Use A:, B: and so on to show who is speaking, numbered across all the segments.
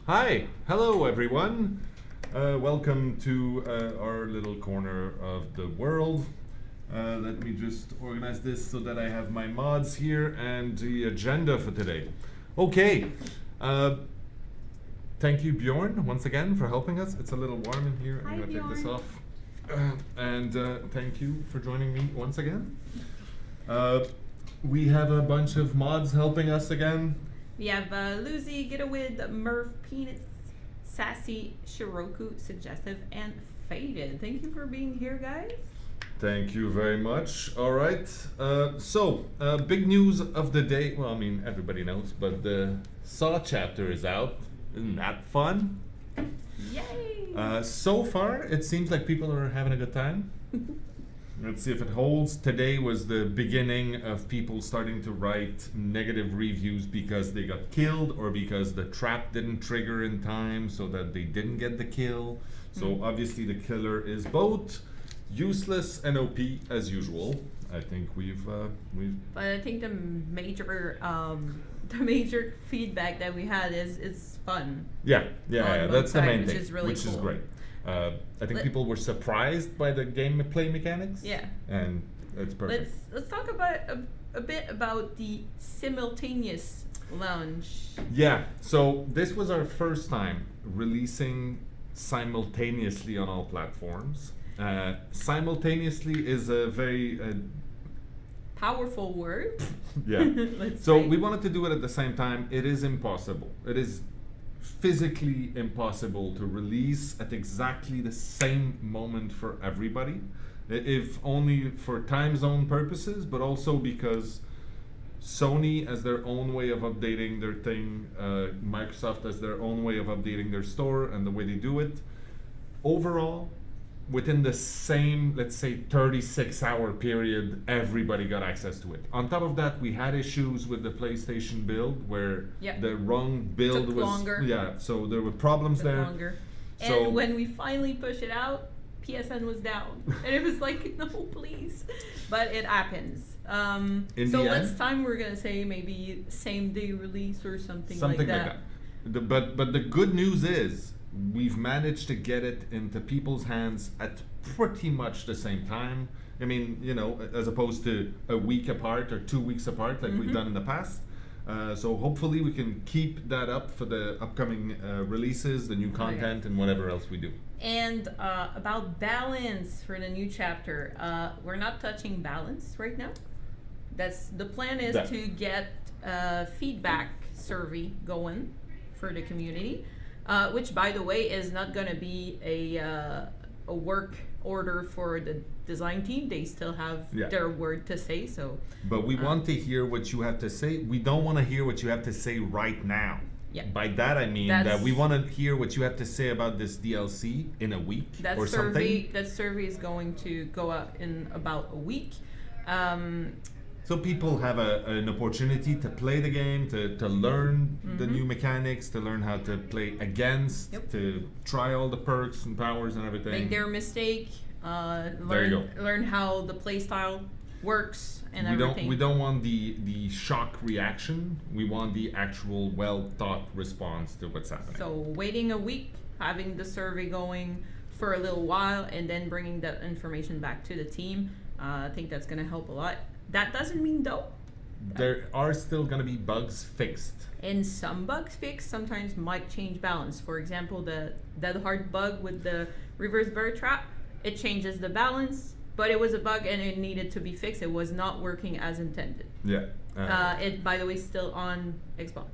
A: Hi, hello everyone. Welcome to our little corner of the world. Let me just organize this so that I have my mods here and the agenda for today. Okay. Thank you, Bjorn, once again for helping us. It's a little warm in here.
B: Hi,
A: I'm going to take this
B: Bjorn.
A: off. And thank you for joining me once again. We have a bunch of mods helping us again.
B: We have Lucy, Getawid, Murph, Peanuts, Sassy, Shiroku, Suggestive, and Faded. Thank you for being here, guys.
A: Thank you very much. All right. Big news of the day. Well, I mean, everybody knows, but the Saw chapter is out. Isn't that fun?
B: Yay!
A: So far, it seems like people are having a good time. Let's see if it holds. Today was the beginning of people starting to write negative reviews because they got killed or because the trap didn't trigger in time so that they didn't get the kill. So obviously the killer is both useless and OP as usual. I think we've.
B: But I think the major feedback that we had is it's fun.
A: Yeah.
B: On
A: That's the
B: both
A: main
B: sides,
A: thing,
B: which is really
A: which is
B: cool.
A: great. I think people were surprised by the gameplay mechanics.
B: Yeah.
A: And it's perfect.
B: Let's talk about a bit about the simultaneous launch.
A: Yeah, so this was our first time releasing simultaneously on all platforms. Simultaneously is a very
B: Powerful word.
A: yeah.
B: Let's
A: So
B: say.
A: we wanted to do it at the same time. It is impossible. It is physically impossible to release at exactly the same moment for everybody. If only for time zone purposes, but also because Sony has their own way of updating their thing, Microsoft has their own way of updating their store and the way they do it. Overall, within the same, let's say, 36-hour period, everybody got access to it. On top of that, we had issues with the PlayStation build where
B: Yeah.
A: the wrong build
B: Took
A: was
B: longer.
A: Yeah, so there were problems
B: Bit
A: there.
B: longer.
A: So-
B: And when we finally pushed it out, PSN was down, and it was like, no, please. But it happens.
A: In
B: So
A: the
B: next
A: end-
B: time we're gonna say maybe same day release or something like
A: Something
B: that.
A: like that. But the good news is we've managed to get it into people's hands at pretty much the same time. I mean, as opposed to a week apart or 2 weeks apart like we've done in the past. So hopefully we can keep that up for the upcoming releases, the new content, and whatever else we do.
B: And about balance for the new chapter, we're not touching balance right now. The plan is
A: That-
B: to get a feedback survey going for the community, which, by the way, is not going to be a work order for the design team. They still have
A: Yeah.
B: their word to say. So
A: But we want to hear what you have to say. We don't want to hear what you have to say right now.
B: Yeah.
A: By that I mean that we want to hear what you have to say about this DLC in a week
B: that
A: or something.
B: that survey is going to go out in about a week.
A: So people have an opportunity to play the game, to learn the new mechanics, to learn how to play against,
B: Yep.
A: to try all the perks and powers and everything.
B: Make their mistake.
A: There you
B: Learn how the playstyle works and
A: we
B: everything.
A: don't want the shock reaction. We want the actual well thought response to what's happening.
B: So waiting a week, having the survey going for a little while, and then bringing that information back to the team. I think that's going to help a lot. That doesn't mean though.
A: There are still going to be bugs fixed.
B: And some bugs fixed sometimes might change balance. For example, the dead hard bug with the reverse bear trap, it changes the balance, but it was a bug and it needed to be fixed. It was not working as intended.
A: Yeah.
B: It, by the way, still on Xbox.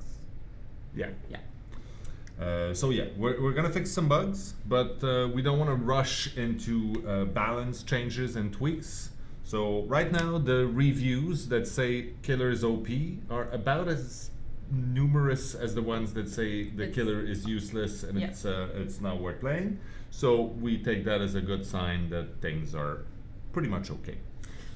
A: Yeah.
B: Yeah.
A: So yeah, we're gonna fix some bugs, but we don't want to rush into balance changes and tweaks. So right now, the reviews that say killer is OP are about as numerous as the ones that say the killer is useless and
B: Yeah.
A: it's not worth playing. So we take that as a good sign that things are pretty much okay.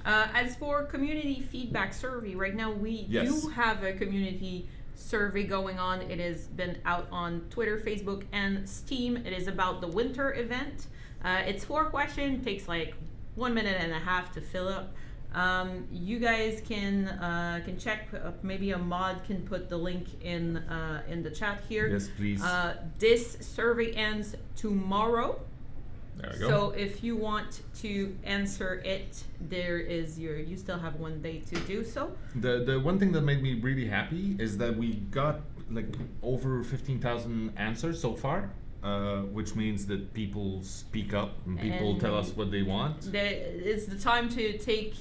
B: As for community feedback survey, right now we
A: Yes.
B: do have a community survey going on. It has been out on Twitter, Facebook, and Steam. It is about the winter event. It's 4 questions, takes like 1.5 minutes to fill up. You guys can check. Maybe a mod can put the link in the chat here.
A: Yes, please.
B: This survey ends tomorrow.
A: There we go.
B: So if you want to answer it, you still have 1 day to do so.
A: The one thing that made me really happy is that we got like over 15,000 answers so far, which means that people speak up and people tell us what they want.
B: It's the time to take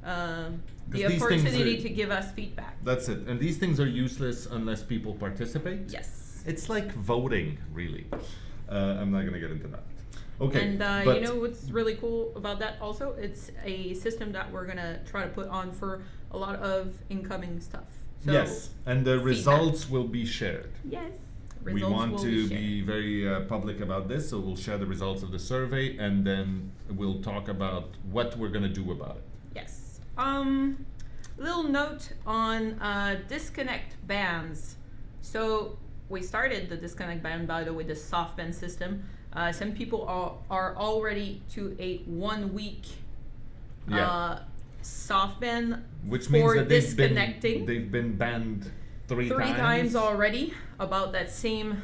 B: the
A: these
B: opportunity
A: things
B: to give us feedback.
A: That's it. And these things are useless unless people participate.
B: Yes.
A: It's like voting, really. I'm not going to get into that. Okay.
B: And
A: but
B: you know what's really cool about that also? It's a system that we're going to try to put on for a lot of incoming stuff. So
A: yes, and the results will be shared.
B: Yes.
A: We want to be very public about this, so we'll share the results of the survey, and then we'll talk about what we're going to do about it.
B: Yes. Little note on disconnect bans. So we started the disconnect ban, by the way, the soft ban system. Some people are already to a 1 week soft ban,
A: which means that
B: disconnecting.
A: They've been banned three
B: times already about that same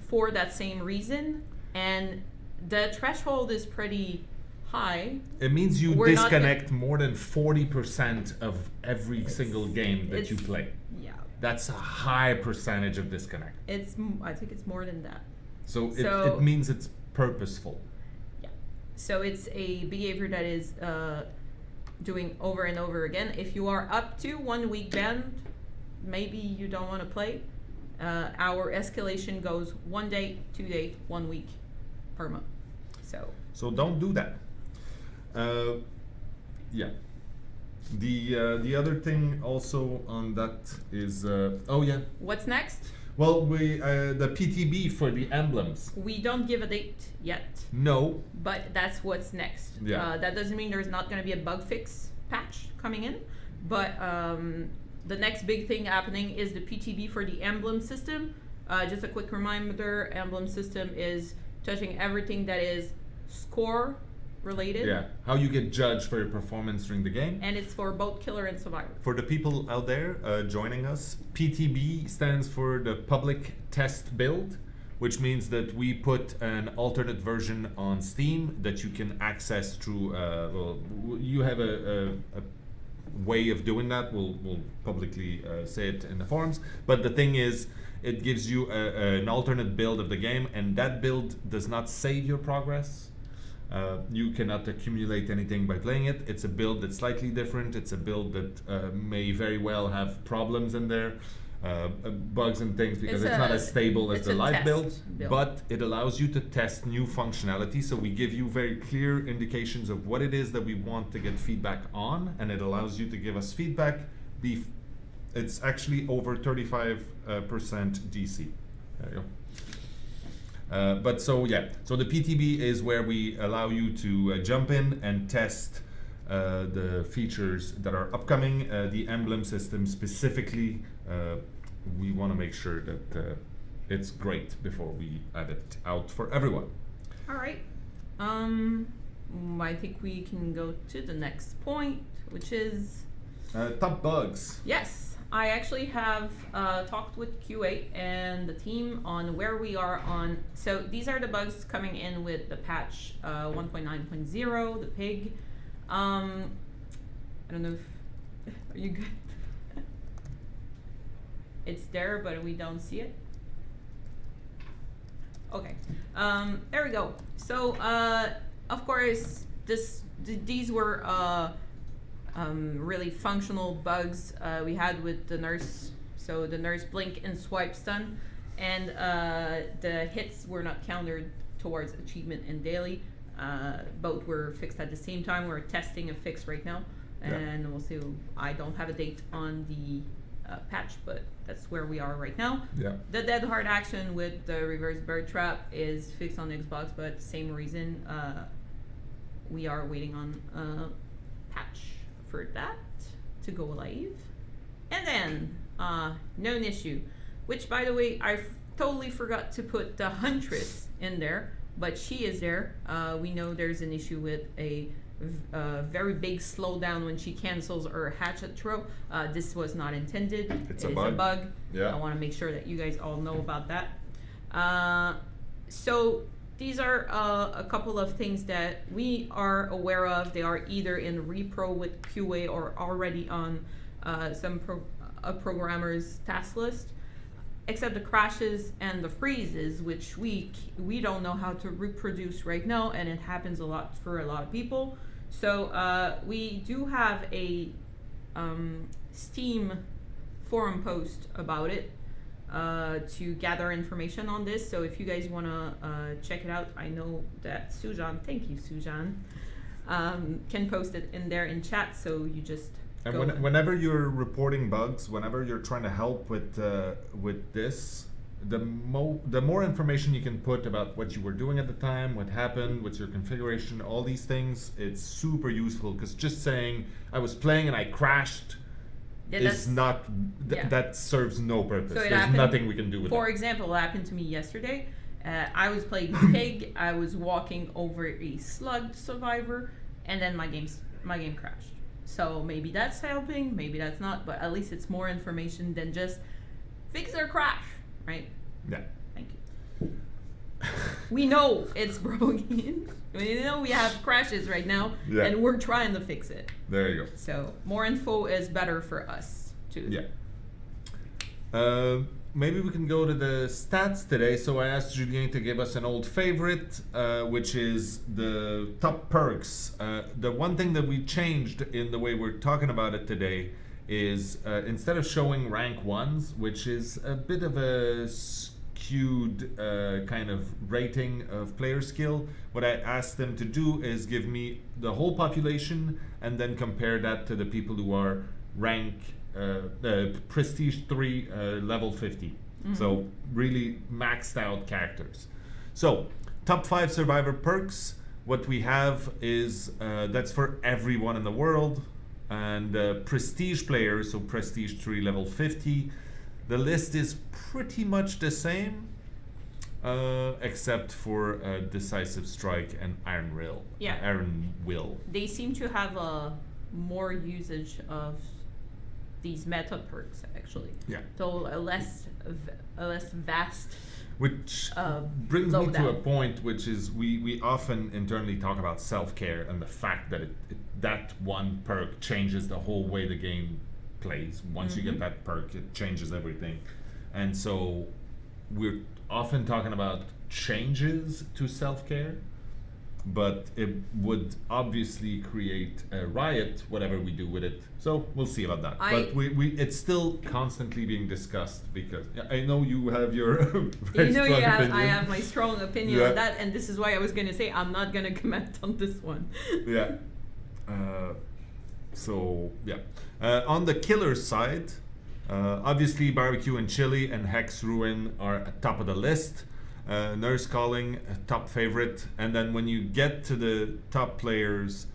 B: for that same reason, and the threshold is pretty high.
A: It means you disconnect more than 40% of every single game that you play.
B: Yeah,
A: that's a high percentage of disconnect.
B: I think it's more than that.
A: So it means it's purposeful.
B: Yeah. So it's a behavior that is doing over and over again. If you are up to 1 week ban, maybe you don't want to play. Our escalation goes 1 day, 2 day, 1 week per month. So
A: don't do that. Yeah. The other thing also on that is
B: what's next?
A: Well, the PTB for the emblems.
B: We don't give a date yet.
A: No.
B: But that's what's next.
A: Yeah.
B: That doesn't mean there's not going to be a bug fix patch coming in, but the next big thing happening is the PTB for the emblem system. Just a quick reminder, emblem system is touching everything that is score related.
A: Yeah, how you get judged for your performance during the game.
B: And it's for both killer and survivor.
A: For the people out there joining us, PTB stands for the public test build, which means that we put an alternate version on Steam that you can access through, you have a way of doing that. We'll publicly say it in the forums. But the thing is, it gives you an alternate build of the game, and that build does not save your progress. You cannot accumulate anything by playing it. It's a build that's slightly different. It's a build that may very well have problems in there, bugs and things, because it's not as stable as the live build, but it allows you to test new functionality. So we give you very clear indications of what it is that we want to get feedback on, and it allows you to give us feedback. It's actually over 35% DC. There you go. So the PTB is where we allow you to jump in and test the features that are upcoming. The emblem system specifically, we want to make sure that it's great before we add it out for everyone.
B: All right. I think we can go to the next point, which is
A: top bugs.
B: Yes. I actually have talked with QA and the team on where we are on. So these are the bugs coming in with the patch 1.9.0, the pig. I don't know if, are you good? It's there, but we don't see it. Okay, there we go. So of course, these were really functional bugs we had with the nurse. So the nurse blink and swipe stun, and the hits were not counted towards achievement and daily. Both were fixed at the same time. We're testing a fix right now, and we'll see. I don't have a date on the patch, but that's where we are right now.
A: Yeah.
B: The dead hard action with the reverse bird trap is fixed on Xbox, but same reason. We are waiting on patch for that to go live. And then known issue, which by the way I totally forgot to put the huntress in there, but she is there. We know there's an issue with a very big slowdown when she cancels her hatchet throw. This was not intended.
A: It's
B: a
A: bug.
B: bug.
A: Yeah.
B: I want to make sure that you guys all know about that. So these are a couple of things that we are aware of. They are either in repro with QA or already on some programmer's task list. Except the crashes and the freezes, which we don't know how to reproduce right now, and it happens a lot for a lot of people. So we do have a Steam forum post about it to gather information on this. So if you guys want to check it out, I know that Sujan, thank you Sujan, can post it in there in chat. So you just
A: and whenever you're reporting bugs, whenever you're trying to help with this, the more information you can put about what you were doing at the time, what happened, what's your configuration, all these things, it's super useful. Because just saying I was playing and I crashed is not that serves no purpose. So there's nothing we can do with it.
B: For example, it happened to me yesterday. I was playing Pig. I was walking over a slug survivor, and then my game crashed. So maybe that's helping, maybe that's not, but at least it's more information than just fix their crash, right?
A: Yeah.
B: Thank you. We know it's broken. We know we have crashes right now, and we're trying to fix it.
A: There you go.
B: So more info is better for us too.
A: Yeah. Maybe we can go to the stats today. So I asked Julien to give us an old favorite, which is the top perks. The one thing that we changed in the way we're talking about it today is instead of showing rank 1s, which is a bit of a skewed kind of rating of player skill, what I asked them to do is give me the whole population and then compare that to the people who are rank prestige 3 level 50. Mm-hmm. So really maxed out characters. So top 5 survivor perks, what we have is that's for everyone in the world, and prestige players, so prestige 3 level 50, the list is pretty much the same except for decisive strike and iron will.
B: They seem to have a more usage of these meta perks actually.
A: Yeah.
B: So a less vast.
A: Which brings me to a point, which is we often internally talk about self-care and the fact that that one perk changes the whole way the game plays. Once you get that perk, it changes everything. And so we're often talking about changes to self-care, but it would obviously create a riot, whatever we do with it. So we'll see about that. But it's still constantly being discussed, because I know you have your very strong opinion.
B: I have my strong opinion on that, and this is why I was going to say I'm not going to comment on this one.
A: Yeah. On the killer side, obviously barbecue and chili and hex ruin are at top of the list. Nurse calling, top favorite, and then when you get to the top players,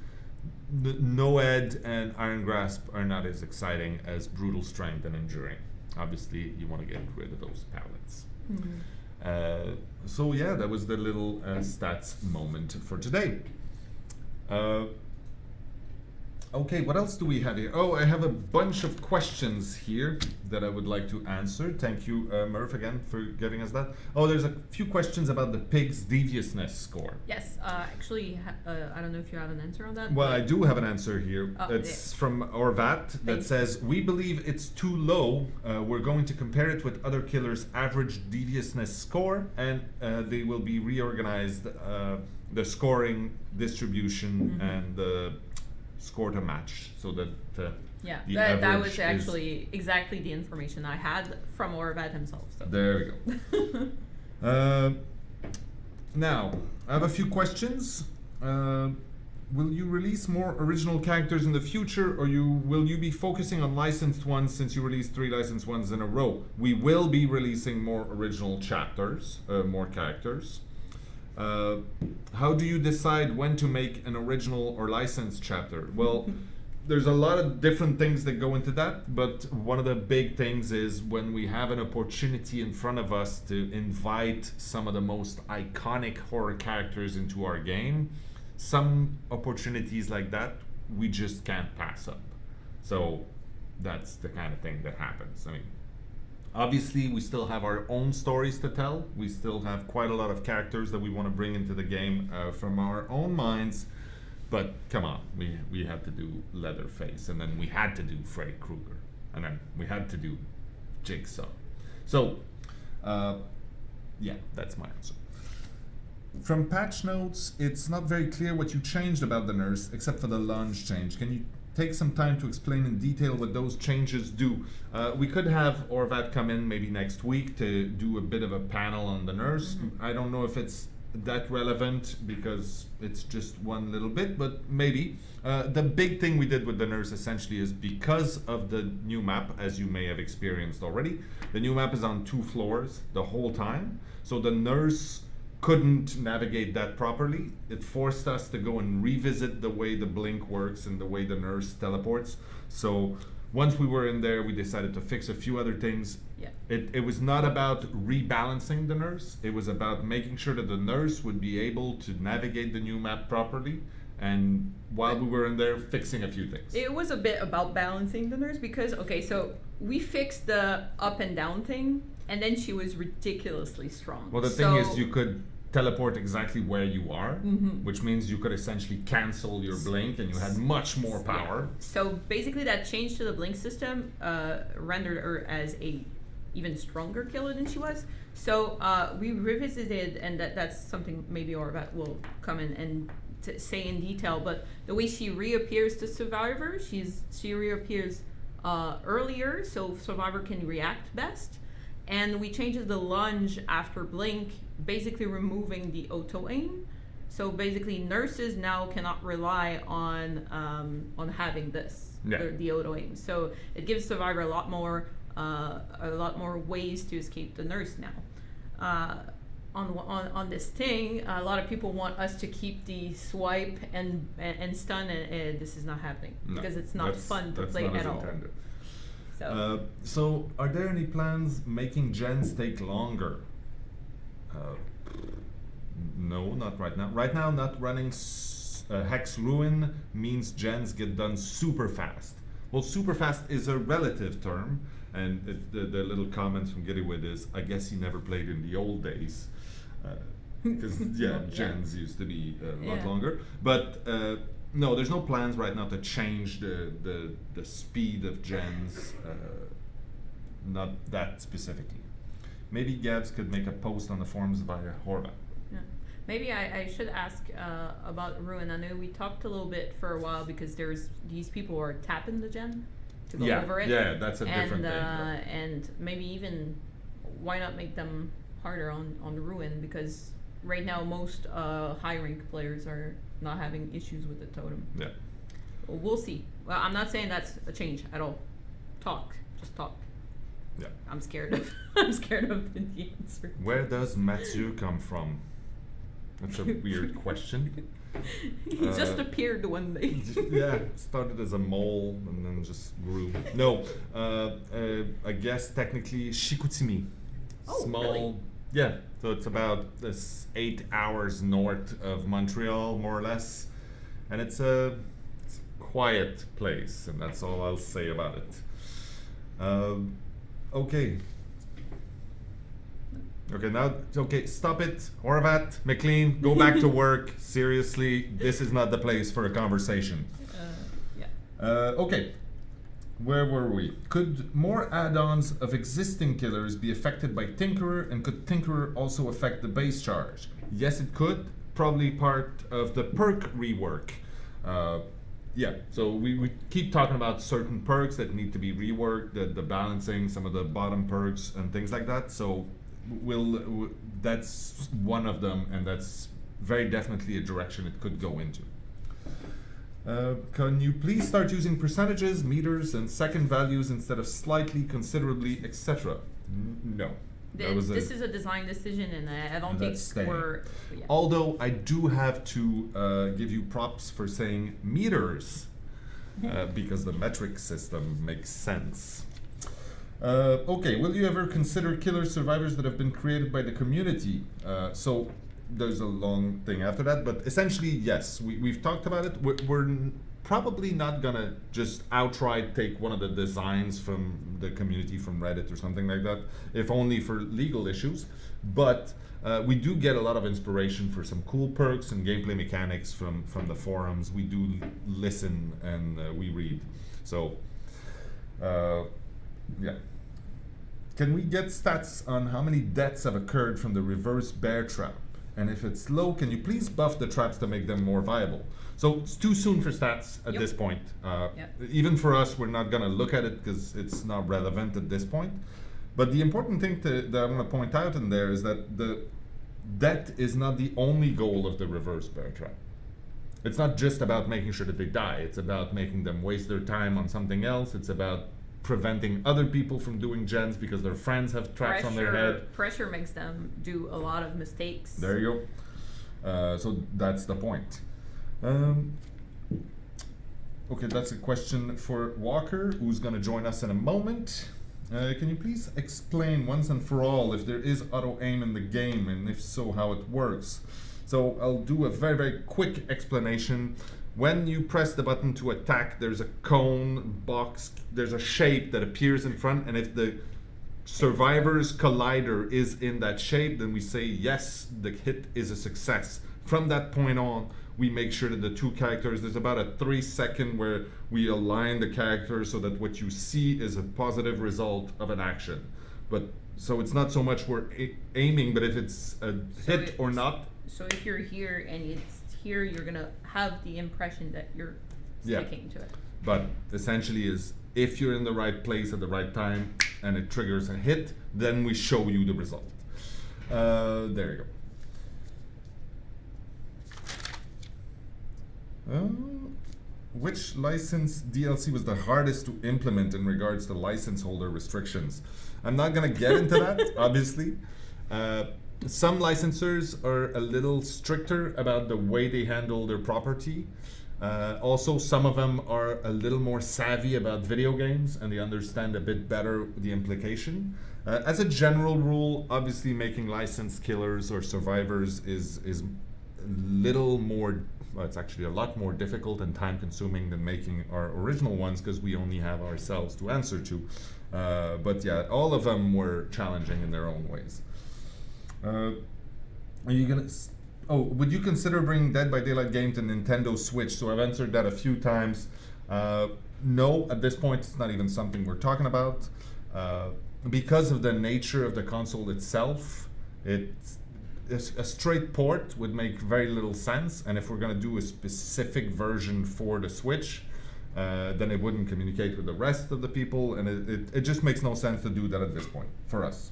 A: Noed and Iron Grasp are not as exciting as brutal strength and enduring. Obviously, you want to get rid of those pallets. That was the little stats moment for today. Okay, what else do we have here? Oh, I have a bunch of questions here that I would like to answer. Thank you, Murph, again, for giving us that. Oh, there's a few questions about the pig's deviousness score.
B: Yes, actually, I don't know if you have an answer on that.
A: Well, I do have an answer here. It's from Orvat that says, we believe it's too low. We're going to compare it with other killers' average deviousness score, and they will be reorganized, the scoring distribution and the score to match, so that
B: that was actually exactly the information I had from Orvat himself. So.
A: There we go. Now, I have a few questions. Will you release more original characters in the future, or will you be focusing on licensed ones since you released 3 licensed ones in a row? We will be releasing more original chapters, more characters. How do you decide when to make an original or licensed chapter? Well, there's a lot of different things that go into that, but one of the big things is when we have an opportunity in front of us to invite some of the most iconic horror characters into our game, some opportunities like that we just can't pass up. So that's the kind of thing that happens. I mean, obviously we still have our own stories to tell. We still have quite a lot of characters that we want to bring into the game from our own minds. But come on, we had to do Leatherface, and then we had to do Freddy Krueger, and then we had to do Jigsaw. So, yeah, that's my answer. From patch notes, it's not very clear what you changed about the nurse, except for the lunge change. Can you take some time to explain in detail what those changes do? We could have Orvat come in maybe next week to do a bit of a panel on the nurse. I don't know if it's that relevant because it's just one little bit, but maybe. The big thing we did with the nurse essentially is because of the new map, as you may have experienced already, the new map is on 2 floors the whole time. So the nurse couldn't navigate that properly. It forced us to go and revisit the way the blink works and the way the nurse teleports. So once we were in there, we decided to fix a few other things.
B: Yeah.
A: It was not about rebalancing the nurse. It was about making sure that the nurse would be able to navigate the new map properly. And while we were in there, fixing a few things.
B: It was a bit about balancing the nurse because, okay, so we fixed the up and down thing, and then she was ridiculously strong.
A: Well, the thing is, you could teleport exactly where you are, which means you could essentially cancel your blink and you had much more power.
B: Yeah. So basically that change to the blink system rendered her as a even stronger killer than she was. So we revisited, and that's something maybe Orvat will come in and say in detail, but the way she reappears to Survivor, she reappears earlier so Survivor can react best. And we changed the lunge after blink, basically removing the auto aim. So basically, nurses now cannot rely on having this, the auto aim. So it gives Survivor a lot more ways to escape the nurse now. On this thing, a lot of people want us to keep the swipe and stun, and this is not happening because it's not fun to play at all.
A: Intended. So are there any plans making gens take longer? No, not right now. Right now, not running Hex Ruin means gens get done super fast. Well, super fast is a relative term, and the little comment from Gabrielle is, I guess he never played in the old days. Because, gens used to be a lot longer. But no, there's no plans right now to change the speed of gens, not that specifically. Maybe Gabs could make a post on the forums via Horvat.
B: Yeah. Maybe I should ask about Ruin. I know we talked a little bit for a while because there's these people who are tapping the gen to go over it.
A: Yeah, that's a different thing.
B: And maybe even why not make them harder on Ruin, because right now most high rank players are not having issues with the totem.
A: Yeah.
B: We'll see. Well, I'm not saying that's a change at all. Just talk.
A: Yeah.
B: I'm scared of the answer.
A: Where does Mathieu come from? That's a weird question.
B: He just appeared one day.
A: Yeah, started as a mole and then just grew. No, I guess technically Chicoutimi.
B: Oh,
A: Small.
B: really?
A: Yeah, so it's about 8 hours north of Montreal, more or less, and it's a quiet place, and that's all I'll say about it. Okay. Okay, stop it. Horvat, McLean, go back to work. Seriously, this is not the place for a conversation. Okay. Where were we? Could more add-ons of existing killers be affected by Tinkerer, and could Tinkerer also affect the base charge? Yes, it could. Probably part of the perk rework. So we keep talking about certain perks that need to be reworked, the balancing, some of the bottom perks and things like that. So that's one of them, and that's very definitely a direction it could go into. Can you please start using percentages, meters, and second values instead of slightly, considerably, etc.? No.
B: This is a design decision, and I don't think we're... Yeah.
A: Although I do have to give you props for saying meters, because the metric system makes sense. Okay, will you ever consider killer survivors that have been created by the community? So there's a long thing after that, but essentially, yes, we've talked about it. We're probably not gonna just outright take one of the designs from the community from Reddit or something like that, if only for legal issues. But we do get a lot of inspiration for some cool perks and gameplay mechanics from the forums. We do listen and we read. So, yeah. Can we get stats on how many deaths have occurred from the reverse bear trap? And if it's low, can you please buff the traps to make them more viable? So it's too soon for stats at this point. Even for us, we're not gonna look at it because it's not relevant at this point. But the important thing that I want to point out in there is that the death is not the only goal of the reverse bear trap. It's not just about making sure that they die. It's about making them waste their time on something else. It's about preventing other people from doing gens because their friends have traps on their head.
B: Pressure makes them do a lot of mistakes.
A: There you go. So that's the point. Okay, that's a question for Walker, who's going to join us in a moment. Can you please explain once and for all if there is auto-aim in the game, and if so, how it works? So I'll do a very, very quick explanation. When you press the button to attack, there's a cone box, there's a shape that appears in front, and if the survivor's collider is in that shape, then we say yes, the hit is a success. From that point on, we make sure that the two characters, there's about a 3-second where we align the characters so that what you see is a positive result of an action. But so it's not so much we're aiming, but if it's a hit or not.
B: So if you're here and it's here, you're gonna have the impression that you're sticking to it.
A: But essentially is if you're in the right place at the right time and it triggers a hit, then we show you the result. There you go. Which license DLC was the hardest to implement in regards to license holder restrictions? I'm not gonna get into that, obviously. Some licensors are a little stricter about the way they handle their property. Also, some of them are a little more savvy about video games and they understand a bit better the implication. As a general rule, obviously making licensed killers or survivors is a little more, well, it's actually a lot more difficult and time consuming than making our original ones because we only have ourselves to answer to. But yeah, all of them were challenging in their own ways. Are you gonna? Would you consider bringing Dead by Daylight game to Nintendo Switch? So I've answered that a few times. No, at this point, it's not even something we're talking about. Because of the nature of the console itself, it's a straight port would make very little sense. And if we're gonna do a specific version for the Switch, then it wouldn't communicate with the rest of the people, and it just makes no sense to do that at this point for us.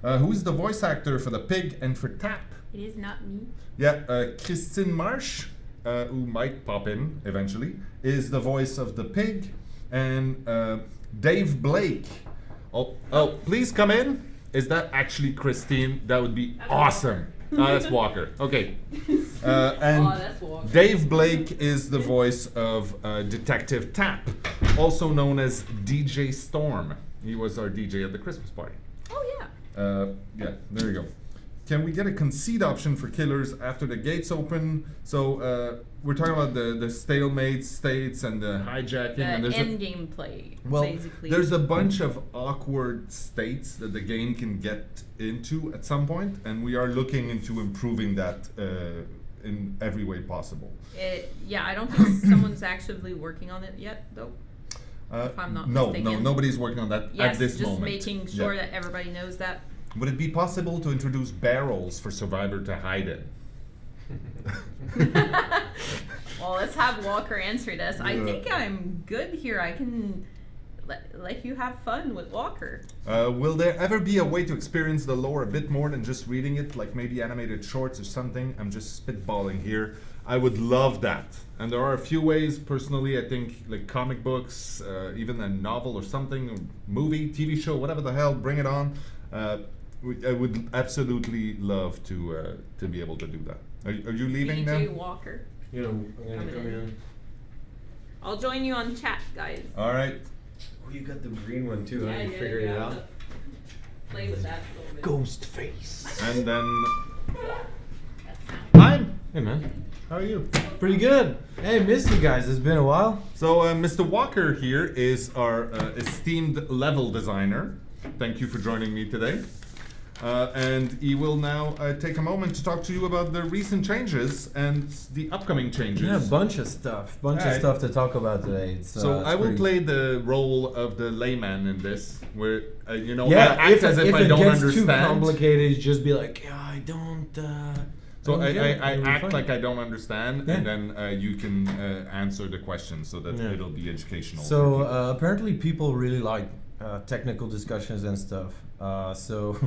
A: Who's the voice actor for the pig and for Tap?
B: It is not me.
A: Yeah, Christine Marsh, who might pop in eventually, is the voice of the pig, and Dave Blake. Oh, please come in. Is that actually Christine? That would be awesome. That's Walker. Okay. And
B: that's Walker.
A: Dave Blake is the voice of Detective Tap, also known as DJ Storm. He was our DJ at the Christmas party.
B: Oh, yeah.
A: Yeah, there you go. Can we get a concede option for killers after the gates open? So we're talking about the stalemate states and the hijacking.
B: The
A: and there's
B: end game play,
A: well,
B: basically.
A: there's a bunch of awkward states that the game can get into at some point, and we are looking into improving that in every way possible.
B: Yeah, I don't think someone's actively working on it yet, though. If I'm not mistaken.
A: No, nobody's working on that at this moment.
B: Just making sure that everybody knows that.
A: Would it be possible to introduce barrels for Survivor to hide in?
B: Well, let's have Walker answer this. I think I'm good here. I can let you have fun with Walker.
A: Will there ever be a way to experience the lore a bit more than just reading it, like maybe animated shorts or something? I'm just spitballing here. I would love that. And there are a few ways, personally, I think, like comic books, even a novel or something, movie, TV show, whatever the hell, bring it on. I would absolutely love to be able to do that. Are you leaving now?
B: DJ Walker.
C: You know, I'm gonna come in.
B: I'll join you on chat, guys.
A: All right.
C: Oh, you got the green one too, huh? You figured it out?
B: Play with that a little bit.
C: Ghost face.
A: And then
D: Hey man,
A: How are you?
D: pretty good. Hey, missed you guys. It's been a while.
A: So, Mr. Walker here is our esteemed level designer. Thank you for joining me today. And he will now take a moment to talk to you about the recent changes and the upcoming changes.
D: Yeah, a bunch of stuff. To talk about today.
A: So I will play the role of the layman in this, where I
D: Yeah,
A: act as if I don't
D: it gets
A: understand.
D: too complicated, just be like, yeah, I don't.
A: So
D: don't
A: I
D: get it.
A: I
D: It'll be
A: act
D: fine.
A: like I don't understand,
D: Yeah.
A: and then you can answer the question so that
D: Yeah.
A: it'll be educational. for
D: So
A: people.
D: apparently, people really like technical discussions and stuff. So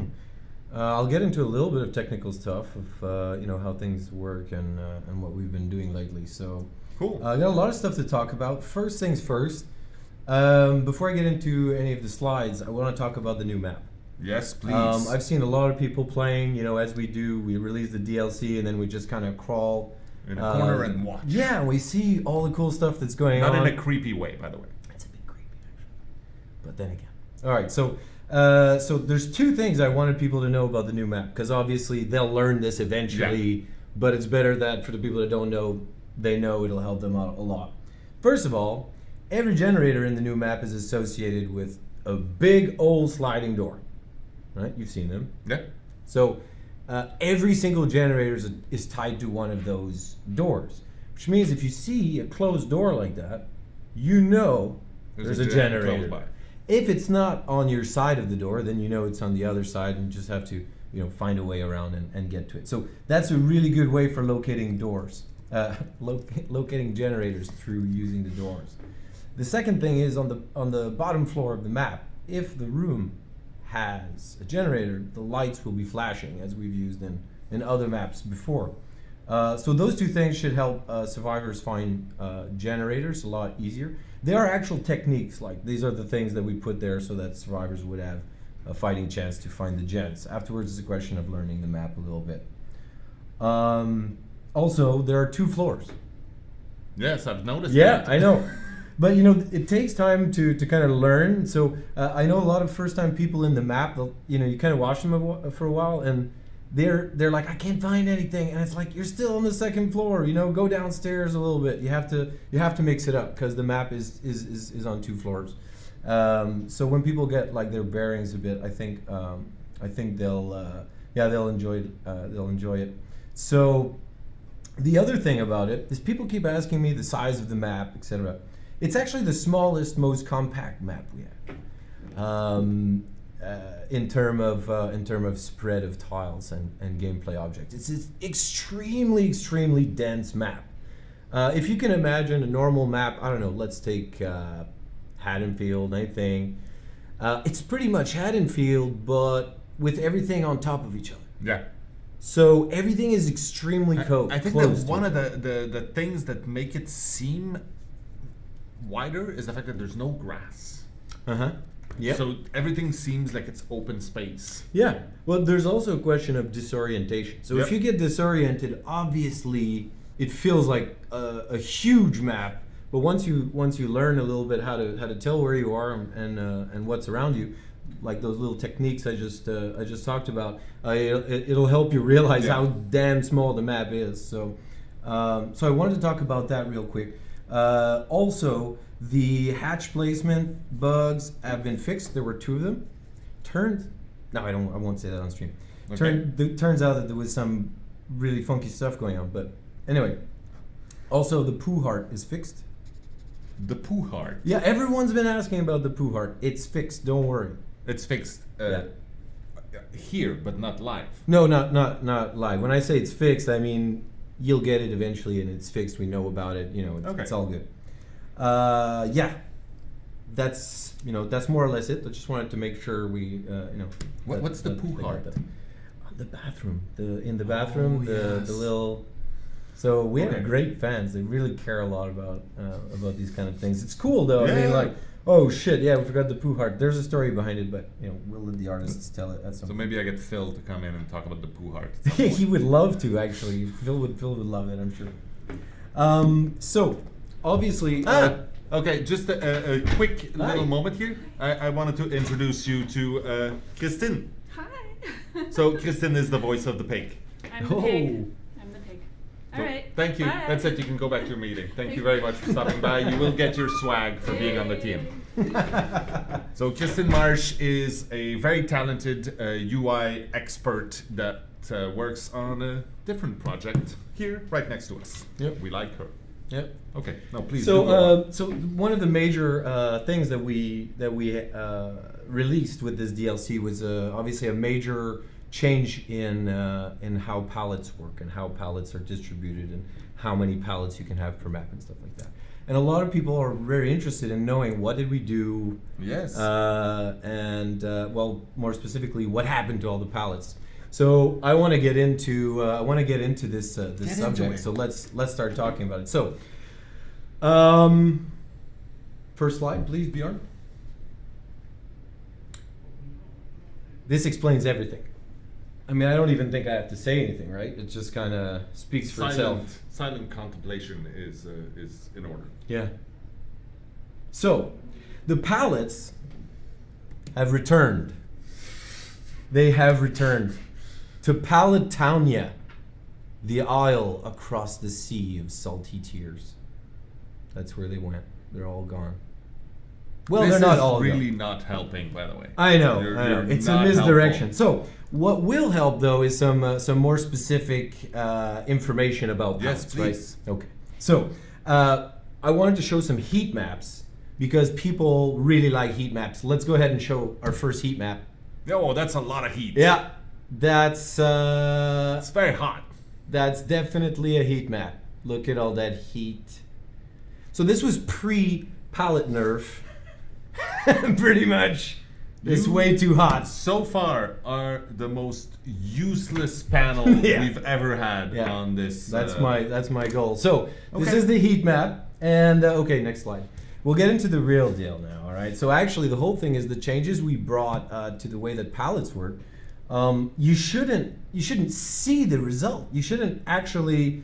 D: I'll get into a little bit of technical stuff of how things work and what we've been doing lately. So
A: Cool.
D: I got a lot of stuff to talk about. First things first. Before I get into any of the slides, I want to talk about the new map.
A: Yes, please.
D: I've seen a lot of people playing. As we do, we release the DLC and then we just kind of crawl
A: In a corner and watch.
D: Yeah, and we see all the cool stuff that's going
A: Not
D: on.
A: in a creepy way, by the way.
D: It's a bit creepy, actually. But then again. All right, so there's two things I wanted people to know about the new map, because obviously they'll learn this eventually, but it's better that for the people that don't know, they know it'll help them out a lot. First of all, every generator in the new map is associated with a big old sliding door. Right? You've seen them.
A: Yeah.
D: So every single generator is tied to one of those doors, which means if you see a closed door like that, there's a generator.
A: close by.
D: If it's not on your side of the door, then it's on the other side, and you just have to find a way around and get to it. So that's a really good way for locating doors, locating generators through using the doors. The second thing is on the bottom floor of the map, if the room has a generator, the lights will be flashing, as we've used in other maps before. So those two things should help survivors find generators a lot easier. There are actual techniques, like these are the things that we put there so that survivors would have a fighting chance to find the gens. Afterwards, it's a question of learning the map a little bit. Also, there are 2 floors.
A: Yes, I've noticed
D: Yeah,
A: that.
D: I know. But it takes time to kind of learn. So I know a lot of first-time people in the map. You kind of watch them for a while, and they're like, I can't find anything, and it's like, you're still on the second floor. Go downstairs a little bit. You have to mix it up because the map is on 2 floors. So when people get like their bearings a bit, I think they'll enjoy it. So the other thing about it is people keep asking me the size of the map, etc. It's actually the smallest, most compact map we have, in term of spread of tiles and gameplay objects. It's an extremely, extremely dense map. If you can imagine a normal map, I don't know. Let's take Haddonfield, anything. It's pretty much Haddonfield, but with everything on top of each other.
A: Yeah.
D: So everything is extremely
A: I think
D: close
A: that
D: to
A: one
D: it.
A: of the things that make it seem wider is the fact that there's no grass.
D: Yep.
A: So everything seems like it's open space.
D: Yeah. Well, there's also a question of disorientation. So
A: Yep.
D: if you get disoriented, obviously it feels like a huge map. But once you learn a little bit how to tell where you are and what's around you, like those little techniques I just talked about, it'll help you realize how damn small the map is. So I wanted to talk about that real quick. Also, the hatch placement bugs have been fixed. There were 2 of them. I won't say that on stream.
A: Okay.
D: Turns out that there was some really funky stuff going on. But anyway, also the poo heart is fixed.
A: The poo heart.
D: Yeah, everyone's been asking about the poo heart. It's fixed. Don't worry.
A: It's fixed here, but not live.
D: No, not live. When I say it's fixed, I mean you'll get it eventually, and it's fixed. We know about it. It's all good. That's more or less it. I just wanted to make sure we
A: What's the poo heart?
D: The bathroom. In the bathroom,
A: yes.
D: the little. So we
A: Okay.
D: have great fans. They really care a lot about these kind of things. It's cool though. I
A: Yeah.
D: mean, like, oh shit, yeah, we forgot the poo heart. There's a story behind it, but we'll let the artists tell it at some
A: So
D: point.
A: maybe I get Phil to come in and talk about the poo heart.
D: He would love to, actually. Phil would love it, I'm sure. So obviously.
A: Okay, just a quick
D: Hi.
A: little moment here. I wanted to introduce you to Kristin.
E: Hi.
A: So Kristin is the voice of the pig.
E: I'm the
D: Oh.
E: pig. I'm the pig.
B: All right.
A: Thank you.
B: Bye.
A: That's it. You can go back to your meeting. Thank you very much for stopping by. You will get your swag for being on the team. So Kirsten Marsh is a very talented UI expert that works on a different project here, right next to us.
D: Yep.
A: We like her.
D: Yep.
A: Okay. No, please. do go on.
D: So one of the major things that we released with this DLC was obviously a major change in how pallets work and how pallets are distributed and how many pallets you can have per map and stuff like that. And a lot of people are very interested in knowing what did we do.
A: Yes.
D: Well, more specifically, what happened to all the pallets. So I want to get into this
A: Get
D: subject.
A: into it.
D: So let's start talking about it. So, first slide, please, Bjorn. This explains everything. I mean, I don't even think I have to say anything, right? It just kind of speaks for itself.
A: Silent contemplation is in order.
D: Yeah. So, the pallets have returned. They have returned to Palletownia, the isle across the sea of salty tears. That's where they went. They're all gone. Well,
A: this
D: they're not
A: is
D: all
A: really
D: gone.
A: not helping, by the way.
D: I know.
A: You're
D: It's a
A: not
D: misdirection.
A: helpful.
D: So, what will help though is some more specific information about
A: Yes,
D: pallets,
A: please.
D: right? Okay. So, I wanted to show some heat maps because people really like heat maps. Let's go ahead and show our first heat map.
A: Oh, that's a lot of heat.
D: Yeah, that's
A: It's very hot.
D: that's definitely a heat map. Look at all that heat. So this was pre-pallet nerf, pretty much. It's
A: You-
D: way too hot.
A: So far, are the most useless panel
D: Yeah.
A: we've ever had
D: Yeah.
A: on this.
D: That's my goal. So this
A: Okay.
D: is the heat map, and okay, next slide. We'll get into the real deal now. All right. So actually, the whole thing is the changes we brought to the way that pallets work. You shouldn't see the result. You shouldn't actually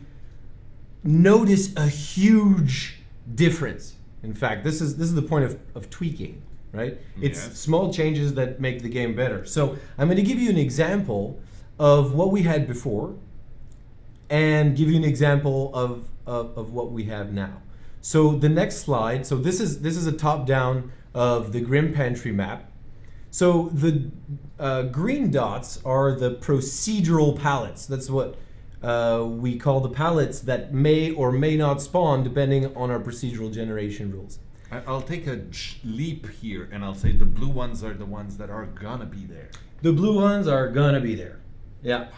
D: notice a huge difference. In fact, this is the point of tweaking, right? It's
A: Yes.
D: small changes that make the game better. So I'm going to give you an example of what we had before and give you an example of what we have now. So the next slide, so this is a top down of the Grim Pantry map. So the green dots are the procedural pallets. That's what we call the pallets that may or may not spawn depending on our procedural generation rules.
A: I'll take a leap here and I'll say the blue ones are the ones that are gonna be there.
D: The blue ones are gonna be there. Yeah.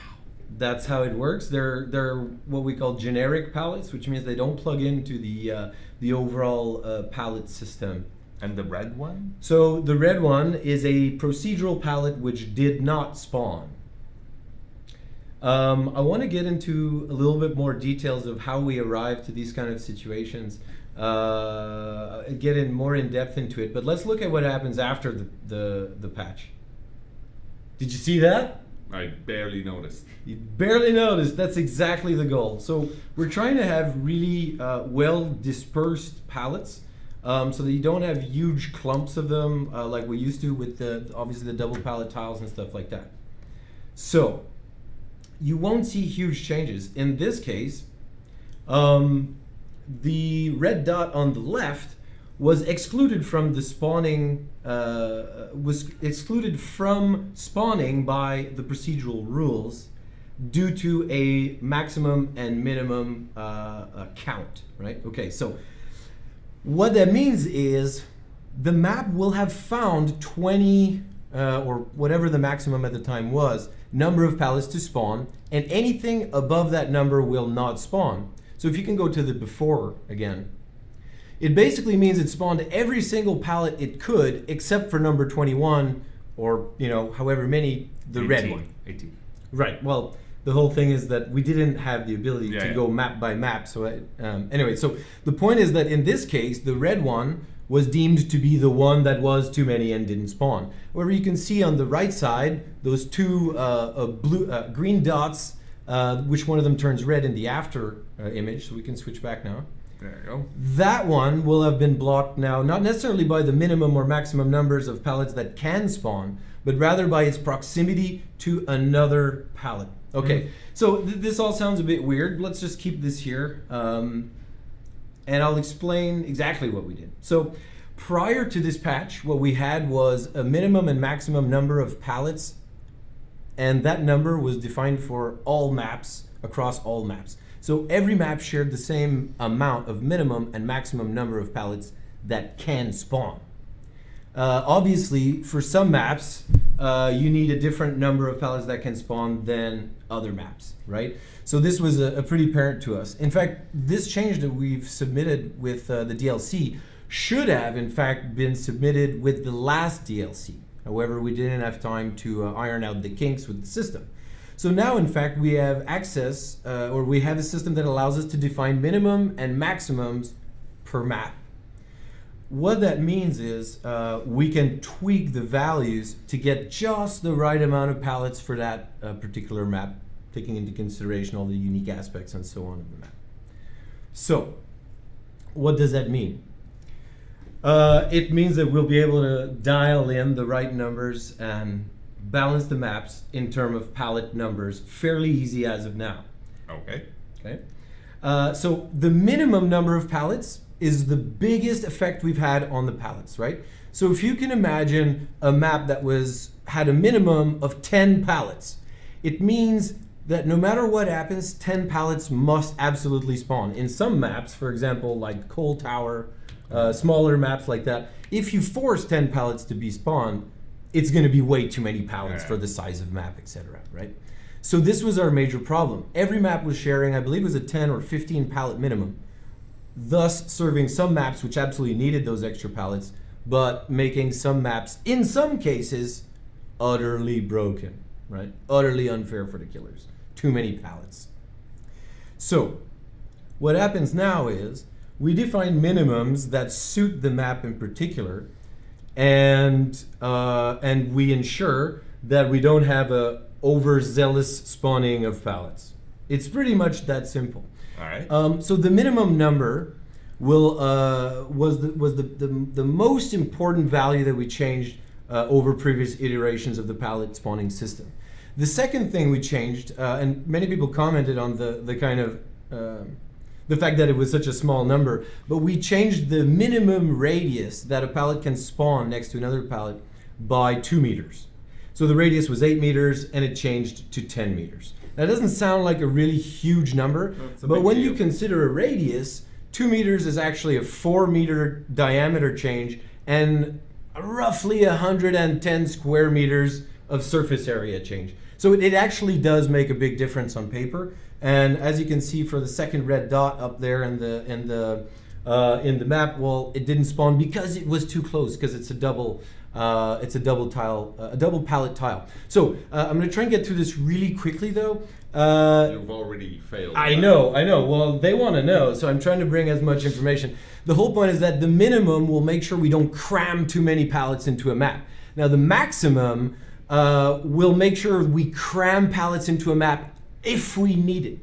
D: That's how it works. They're what we call generic pallets, which means they don't plug into the overall pallet system.
A: And the red one?
D: So the red one is a procedural pallet which did not spawn. I want to get into a little bit more details of how we arrived to these kind of situations. Get in more in depth into it, but let's look at what happens after the patch. Did you see that?
A: I barely noticed.
D: You barely noticed. That's exactly the goal. So we're trying to have really well dispersed pallets, so that you don't have huge clumps of them like we used to with obviously the double pallet tiles and stuff like that. So you won't see huge changes. In this case, the red dot on the left was excluded from the spawning, was excluded from spawning by the procedural rules due to a maximum and minimum count, right? Okay, so what that means is the map will have found 20 or whatever the maximum at the time was, number of pallets to spawn, and anything above that number will not spawn. So if you can go to the before again, it basically means it spawned every single pallet it could except for number 21 or, however many, the red one.
A: 18.
D: Right. Well, the whole thing is that we didn't have the ability to
A: Yeah.
D: go map by map. So anyway, so the point is that in this case, the red one was deemed to be the one that was too many and didn't spawn. However, you can see on the right side, those two green dots, which one of them turns red in the after image. So we can switch back now.
A: There you go.
D: That one will have been blocked now, not necessarily by the minimum or maximum numbers of pallets that can spawn, but rather by its proximity to another pallet. Okay, so this all sounds a bit weird. Let's just keep this here, and I'll explain exactly what we did. So prior to this patch, what we had was a minimum and maximum number of pallets, and that number was defined for all maps, across all maps. So every map shared the same amount of minimum and maximum number of pallets that can spawn. Obviously, for some maps, you need a different number of pallets that can spawn than other maps, right? So this was a pretty apparent to us. In fact, this change that we've submitted with the DLC should have, in fact, been submitted with the last DLC. However, we didn't have time to iron out the kinks with the system. So now, in fact, we have access, or we have a system that allows us to define minimum and maximums per map. What that means is we can tweak the values to get just the right amount of pallets for that particular map, taking into consideration all the unique aspects and so on of the map. So, what does that mean? It means that we'll be able to dial in the right numbers and balance the maps in terms of pallet numbers fairly easy as of now.
A: Okay.
D: Okay. So the minimum number of pallets is the biggest effect we've had on the pallets, right? So if you can imagine a map that had a minimum of 10 pallets, it means that no matter what happens, 10 pallets must absolutely spawn. In some maps, for example, like Coal Tower, smaller maps like that, if you force 10 pallets to be spawned, it's going to be way too many pallets for the size of map, etc., right? So this was our major problem. Every map was sharing, I believe it was a 10 or 15 pallet minimum, thus serving some maps which absolutely needed those extra pallets, but making some maps, in some cases, utterly broken, right? Utterly unfair for the killers. Too many pallets. So what happens now is we define minimums that suit the map in particular, and we ensure that we don't have a overzealous spawning of pallets. It's pretty much that simple.
A: All right.
D: So the minimum number was the most important value that we changed over previous iterations of the pallet spawning system. The second thing we changed, and many people commented on the kind of the fact that it was such a small number, but we changed the minimum radius that a pallet can spawn next to another pallet by 2 meters. So the radius was 8 meters and it changed to 10 meters. That doesn't sound like a really huge number, but when you consider a radius, 2 meters is actually a 4 meter diameter change and roughly 110 square meters of surface area change. So it actually does make a big difference on paper. And as you can see for the second red dot up there in the map, well, it didn't spawn because it was too close, because it's a double pallet tile. So I'm going to try and get through this really quickly, though.
A: You've already failed.
D: I know. Well, they want to know, so I'm trying to bring as much information. The whole point is that the minimum will make sure we don't cram too many pallets into a map. Now, the maximum will make sure we cram pallets into a map if we need it.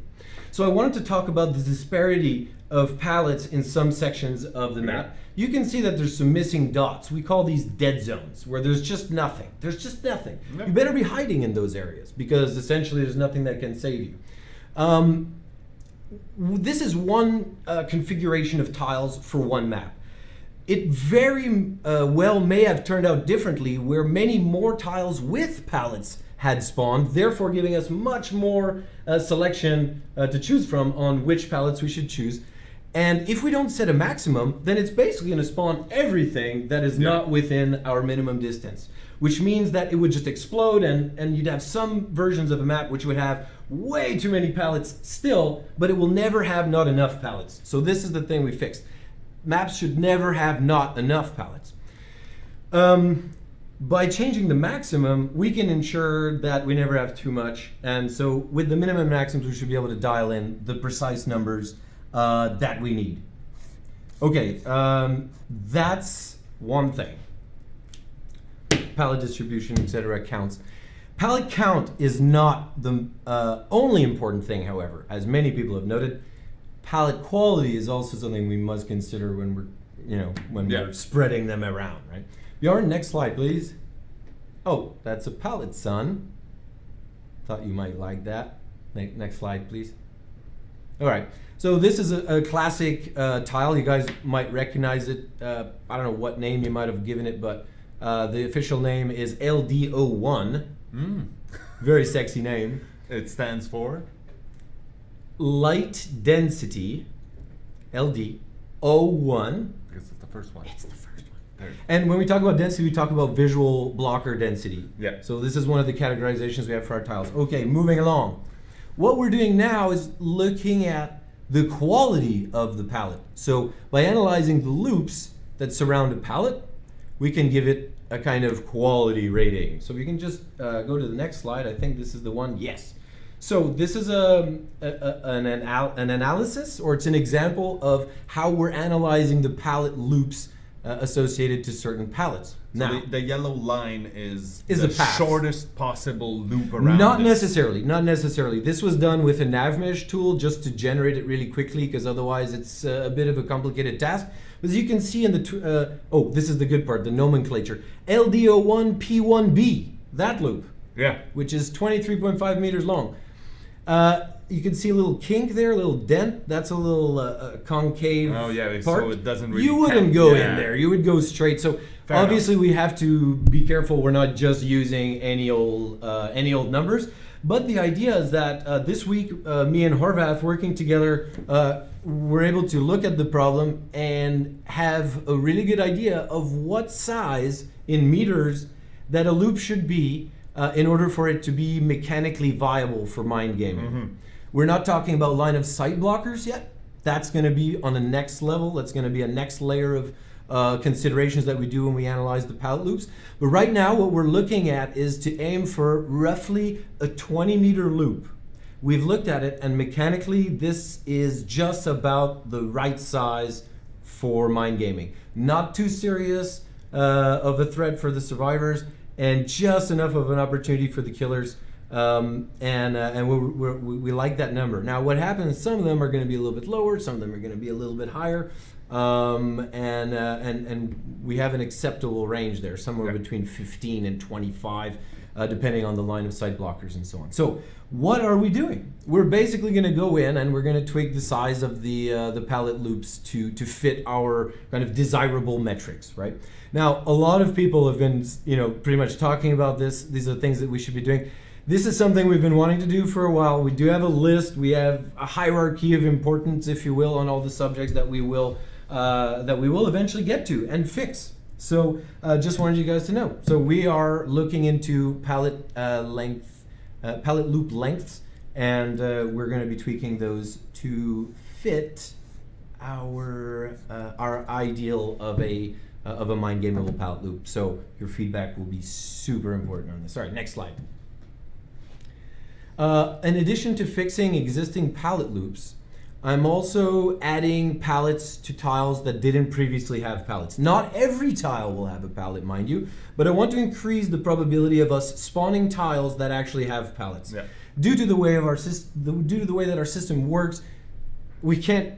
D: So I wanted to talk about the disparity of pallets in some sections of the map. You can see that there's some missing dots. We call these dead zones, where there's just nothing. There's just nothing.
A: Yep.
D: You better be hiding in those areas, because essentially there's nothing that can save you. This is one configuration of tiles for one map. It very well may have turned out differently, where many more tiles with pallets had spawned, therefore giving us much more selection to choose from on which pallets we should choose. And if we don't set a maximum, then it's basically going to spawn everything that is not within our minimum distance, which means that it would just explode, and you'd have some versions of a map which would have way too many pallets still, but it will never have not enough pallets. So this is the thing we fixed. Maps should never have not enough pallets. By changing the maximum, we can ensure that we never have too much. And so with the minimum maximums, we should be able to dial in the precise numbers that we need. Okay, that's one thing. Pallet distribution, etc. counts. Pallet count is not the only important thing, however. As many people have noted, pallet quality is also something we must consider when we're spreading them around, right? Bjorn, next slide, please. Oh, that's a pallet, son. Thought you might like that. Next slide, please. All right. So this is a classic tile. You guys might recognize it. I don't know what name you might have given it, but the official name is LDO1. Very sexy name.
A: It stands for?
D: Light density, LDO1.
A: Because it's the first one.
D: It's the first one.
A: There.
D: And when we talk about density, we talk about visual blocker density.
A: Yeah.
D: So this is one of the categorizations we have for our tiles. Okay, moving along. What we're doing now is looking at the quality of the pallet. So by analyzing the loops that surround a pallet, we can give it a kind of quality rating. So we can just go to the next slide. I think this is the one. Yes. So this is an analysis, or it's an example of how we're analyzing the pallet loops associated to certain pallets.
A: So
D: Now,
A: the yellow line is
D: the
A: the
D: path.
A: shortest possible loop around
D: not
A: it.
D: necessarily. This was done with a NavMesh tool just to generate it really quickly, because otherwise it's a bit of a complicated task. But as you can see in the this is the good part, the nomenclature. LDO1 P1B, that loop,
A: Yeah.
D: which is 23.5 meters long. You can see a little kink there, a little dent. That's a little concave
A: Oh yeah,
D: part.
A: so it doesn't really
D: You wouldn't
A: count.
D: go
A: Yeah.
D: in there. You would go straight. So
A: Fair
D: obviously we have to be careful. We're not just using any old numbers. But the idea is that this week, me and Horvath working together, we're able to look at the problem and have a really good idea of what size in meters that a loop should be in order for it to be mechanically viable for mind gaming.
A: Mm-hmm.
D: We're not talking about line of sight blockers yet. That's going to be on the next level. That's going to be a next layer of considerations that we do when we analyze the pallet loops. But right now, what we're looking at is to aim for roughly a 20-meter loop. We've looked at it, and mechanically, this is just about the right size for mind gaming. Not too serious of a threat for the survivors, and just enough of an opportunity for the killers. And we like that number. Now, what happens? Some of them are going to be a little bit lower. Some of them are going to be a little bit higher. And we have an acceptable range there, somewhere between 15 and 25, depending on the line of sight blockers and so on. So what are we doing? We're basically going to go in and we're going to tweak the size of the pallet loops to fit our kind of desirable metrics, right? Now, a lot of people have been, pretty much talking about this. These are things that we should be doing. This is something we've been wanting to do for a while. We do have a list. We have a hierarchy of importance, if you will, on all the subjects that we will eventually get to and fix. So just wanted you guys to know. So we are looking into pallet loop lengths, and we're going to be tweaking those to fit our ideal of a mind gameable pallet loop. So your feedback will be super important on this. All right, next slide. In addition to fixing existing pallet loops, I'm also adding pallets to tiles that didn't previously have pallets. Not every tile will have a pallet, mind you, but I want to increase the probability of us spawning tiles that actually have pallets.
A: Yeah.
D: Due to the way that our system works, we can't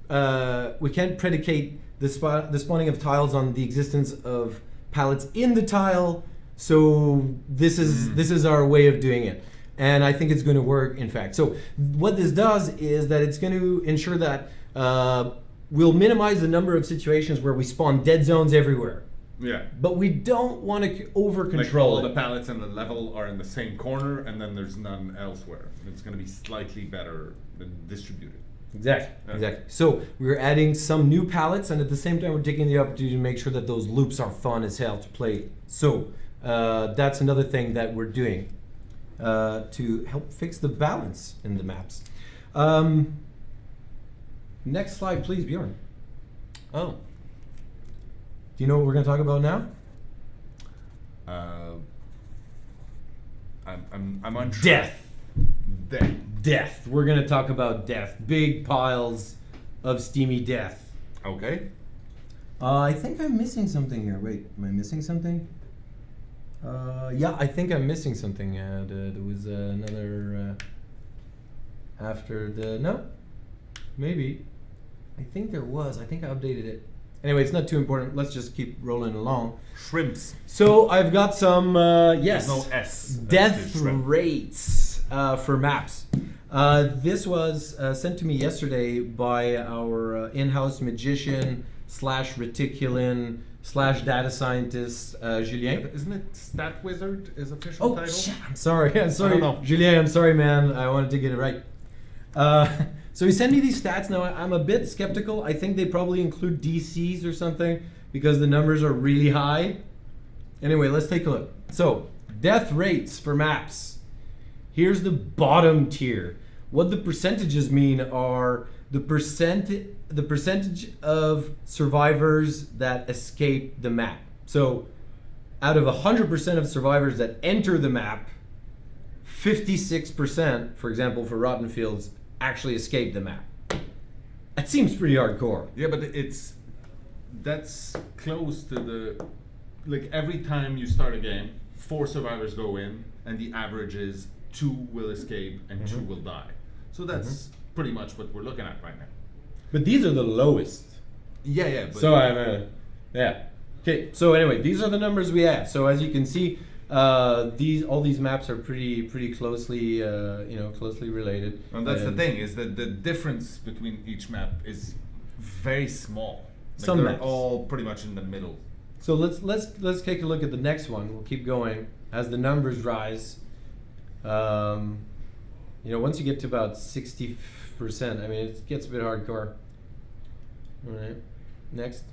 D: predicate the spawning of tiles on the existence of pallets in the tile. So this is our way of doing it. And I think it's going to work, in fact. So what this does is that it's going to ensure that we'll minimize the number of situations where we spawn dead zones everywhere.
A: Yeah.
D: But we don't want to over-control
A: Like all
D: it.
A: the pallets in the level are in the same corner, and then there's none elsewhere. It's going to be slightly better distributed.
D: Exactly.
A: Yeah.
D: Exactly. So we're adding some new pallets, and at the same time, we're taking the opportunity to make sure that those loops are fun as hell to play. So that's another thing that we're doing to help fix the balance in the maps. Next slide, please, Bjorn.
A: Oh.
D: Do you know what we're going to talk about now?
A: I'm unsure.
D: Death.
A: Death.
D: We're going to talk about death. Big piles of steamy death.
A: Okay.
D: I think I'm missing something here. Wait, am I missing something? Yeah, I think I'm missing something. There was another after the no, maybe. I think there was. I think I updated it. Anyway, it's not too important. Let's just keep rolling along.
A: Shrimps.
D: So I've got some yes.
A: There's no S.
D: Death rates. for maps. This was sent to me yesterday by our in-house magician slash reticulin slash data scientist, Julien.
A: Isn't it Stat Wizard is official title?
D: Shit, I'm sorry,
A: don't know.
D: Julien, I'm sorry, man. I wanted to get it right. So he sent me these stats. Now I'm a bit skeptical. I think they probably include DCs or something because the numbers are really high. Anyway, let's take a look. So death rates for maps. Here's the bottom tier. What the percentages mean are the percentage of survivors that escape the map. So out of 100% of survivors that enter the map, 56%, for example, for Rotten Fields, actually escape the map. That seems pretty hardcore.
A: Yeah, but that's close to the, like every time you start a game, 4 survivors go in, and the average is 2 will escape and 2 will die. So that's pretty much what we're looking at right now.
D: But these are the lowest.
A: Yeah. But
D: So yeah. Okay. So anyway, these are the numbers we have. So as you can see, all these maps are pretty closely closely related.
A: And that's the thing, is that the difference between each map is very small. Like
D: Some
A: they're
D: maps.
A: all pretty much in the middle.
D: So let's take a look at the next one. We'll keep going as the numbers rise. Once you get to about 60%, I mean, it gets a bit hardcore. All right. Next.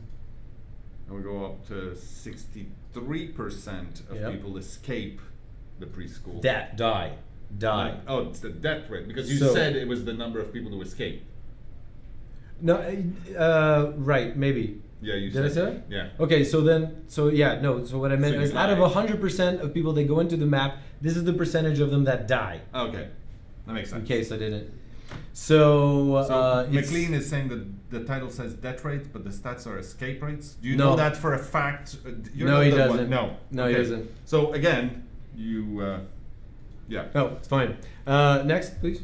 A: And we go up to 63% of
D: Yep.
A: people escape the preschool.
D: Die.
A: Oh, it's the death rate, because you
D: So-
A: said it was the number of people who escape.
D: No, right, maybe.
A: Yeah, you
D: Did I
A: said
D: say that?
A: Yeah.
D: Okay, so what I meant
A: So
D: is
A: you
D: out of
A: lie.
D: 100% of people that go into the map, this is the percentage of them that die.
A: Okay, that makes sense.
D: In case I didn't. So,
A: So
D: it's-
A: McLean is saying that the title says death rates, but the stats are escape rates. Do you
D: No.
A: know that for a fact? You're
D: No,
A: not
D: he
A: the one-
D: doesn't.
A: No.
D: No, he doesn't.
A: So again, you, yeah.
D: Oh, it's fine. Next, please.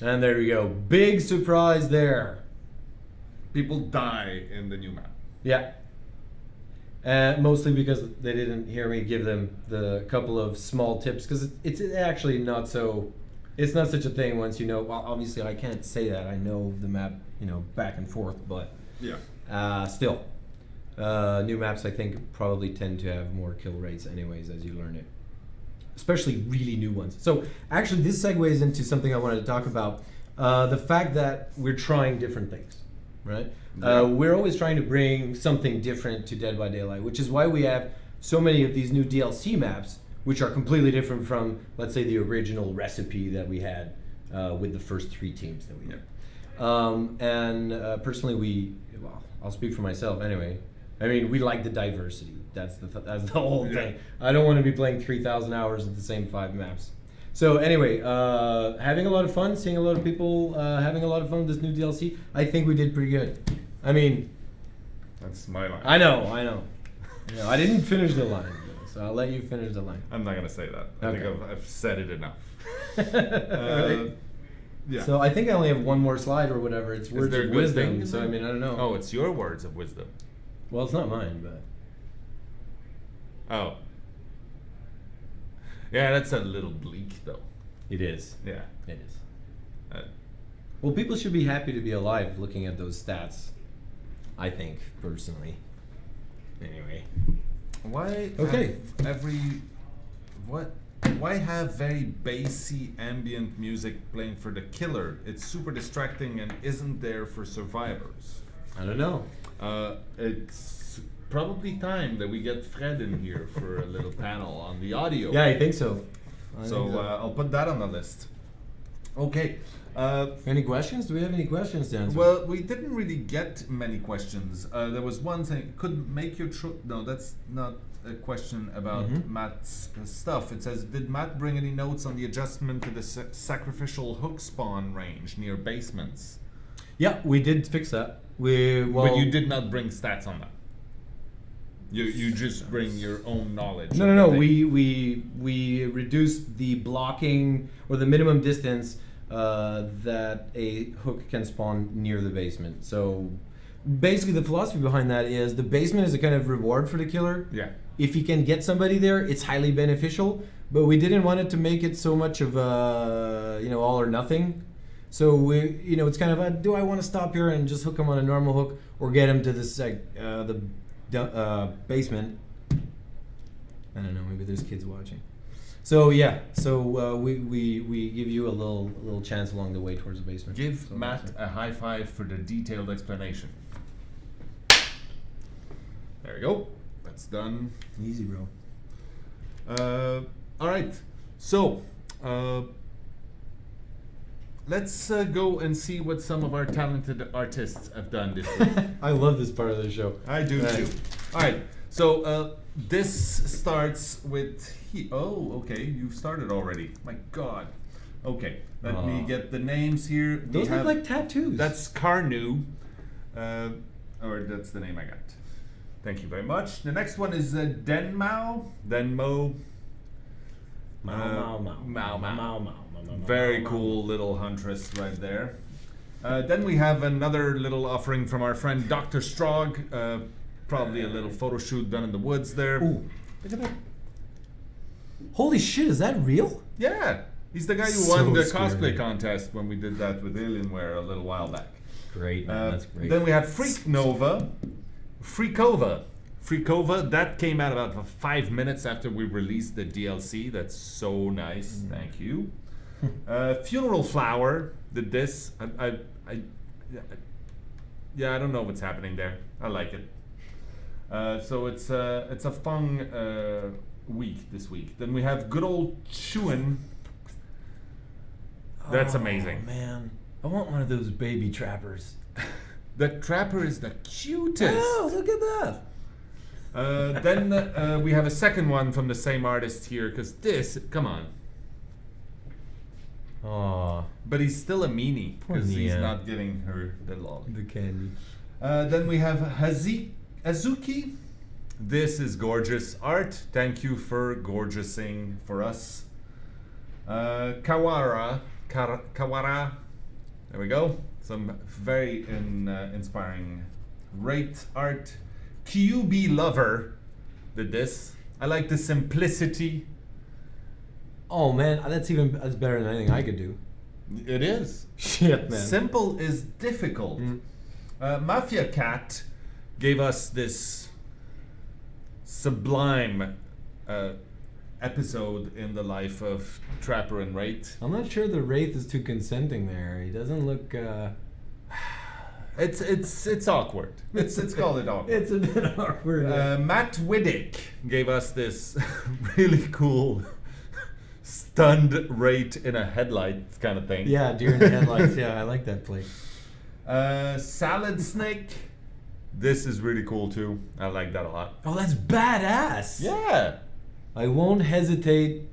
D: And there we go. Big surprise there.
A: People die in the new map.
D: Yeah. Mostly because they didn't hear me give them the couple of small tips, because it's actually not so. It's not such a thing once you know. Well, obviously I can't say that. I know the map, back and forth, but
A: Yeah.
D: still, new maps I think probably tend to have more kill rates, anyways, as you learn it. Especially really new ones. So actually, this segues into something I wanted to talk about: the fact that we're trying different things. Right?
A: Yeah.
D: We're always trying to bring something different to Dead by Daylight, which is why we have so many of these new DLC maps, which are completely different from, let's say, the original recipe that we had with the first 3 teams that we did. Personally, I'll speak for myself anyway. I mean, we like the diversity. That's the whole thing. I don't want to be playing 3,000 hours of the same 5 maps. So anyway, having a lot of fun, seeing a lot of people having a lot of fun with this new DLC. I think we did pretty good. I mean,
A: That's my line.
D: I know. I didn't finish the line, so I'll let you finish the line.
A: I'm not gonna say that. I
D: Okay.
A: think I've said it enough.
D: Right.
A: Yeah.
D: So I think I only have one more slide or whatever. It's
A: Is
D: words
A: there a
D: of
A: good
D: wisdom.
A: thing in
D: So I
A: there?
D: mean, I don't know.
A: Oh, it's your words of wisdom.
D: Well, it's not mine, but
A: Oh. Yeah, that's a little bleak, though.
D: it is.
A: Yeah.
D: It is.
A: Uh,
D: Well, people should be happy to be alive looking at those stats. I think personally. Anyway.
A: Why?
D: Okay.
A: Why have very bassy ambient music playing for the killer? It's super distracting and isn't there for survivors.
D: I don't know.
A: It's probably time that we get Fred in here for a little panel on the audio.
D: Yeah, I think so.
A: I'll put that on the list. Okay.
D: Any questions? Do we have any questions to answer?
A: Well, we didn't really get many questions. There was one thing. Could make your no, that's not a question about Matt's stuff. It says, did Matt bring any notes on the adjustment to the sacrificial hook spawn range near basements?
D: Yeah, we did fix that.
A: But you did not bring stats on that. You just bring your own knowledge.
D: No,
A: of
D: no,
A: the
D: no.
A: thing.
D: We reduced the blocking or the minimum distance that a hook can spawn near the basement. So basically the philosophy behind that is the basement is a kind of reward for the killer.
A: Yeah.
D: If you can get somebody there, it's highly beneficial. But we didn't want it to make it so much of a, all or nothing. So we, it's kind of do I want to stop here and just hook them on a normal hook, or get them to this the basement? I don't know. Maybe there's kids watching. So yeah. So we give you a little chance along the way towards the basement.
A: Give Matt a high five for the detailed explanation. There you go. That's done.
D: Easy, bro.
A: All right. So let's go and see what some of our talented artists have done this week.
D: I love this part of the show.
A: I do too. All right. So this starts with oh, okay. You've started already. My God. Okay. Let me get the names here.
D: Those look like tattoos.
A: That's Carnu, or that's the name I got. Thank you very much. The next one is Denmo. Mau. Very cool little huntress right there. Then we have another little offering from our friend Dr. Strog. Probably a little photo shoot done in the woods there.
D: Ooh, look at that. Holy shit, is that real?
A: Yeah. He's the guy who won the cosplay contest when we did that with Alienware a little while back.
D: Great, man. That's great.
A: Then we have Freakova, that came out about 5 minutes after we released the DLC. That's so nice. Thank you. Funeral Flower did this. I don't know what's happening there. I like it. So it's a fun week this week. Then we have good old Chewin. That's amazing.
D: Man, I want one of those baby trappers.
A: The trapper is the cutest.
D: Oh, look at that.
A: Then we have a second one from the same artist here, because come on.
D: Aw.
A: But he's still a meanie, because he's not giving her the lolly.
D: The candy.
A: Then we have Azuki. This is gorgeous art. Thank you for gorgeousing for us. Kawara. There we go. Some very inspiring rate art. QB Lover did this. I like the simplicity.
D: Oh man, that's better than anything I could do.
A: It is.
D: Shit, man.
A: Simple is difficult. Mafia Cat gave us this sublime episode in the life of Trapper and Wraith.
D: I'm not sure the Wraith is too consenting there. He doesn't look.
A: It's awkward. Let's call it awkward.
D: It's a bit awkward.
A: Matt Widdick gave us this really cool stunned Wraith in a headlight kind of thing.
D: Yeah, deer in the headlights. Yeah, I like that play.
A: Salad Snake. This is really cool too. I like that a lot.
D: Oh, that's badass.
A: Yeah.
D: I won't hesitate